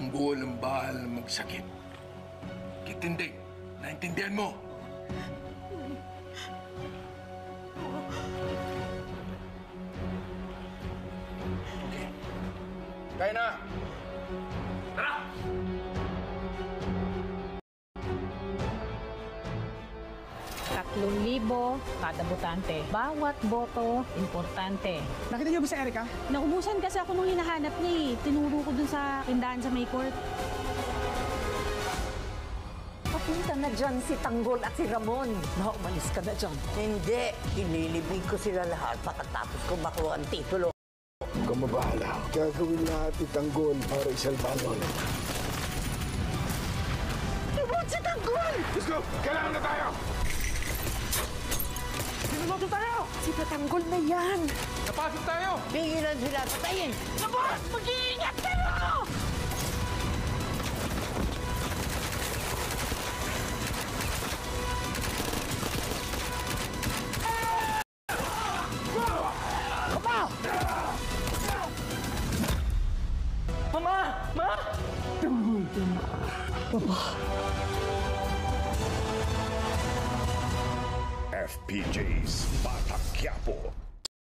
Tanggol ang bahal ng magsakit. Kitinding, naintindihan mo? Okay. Kaya na! Tara! ₱3,000 kada botante. Bawat boto, importante. Nakita niyo ba si Erica? Naubusan kasi ako nung hinahanap niya eh. Tinuro ko dun sa tindahan sa May Court. Papunta na dyan si Tanggol at si Ramon. Umalis ka na dyan. Hindi. Ililibig ko sila lahat pagkatapos ko makuha ang titulo. Huwag kang mabahala. Gagawin lahat ni Tanggol para isalbanon. Ibon si Tanggol! Let's go! Kailangan na tayo! Sinunoto tayo! Si Tanggol na yan! Napasok tayo! Pigilan sila, patayin! Labas! Mag-iingat kayo! Mama! Ma! FPJ's Bata Quiapo.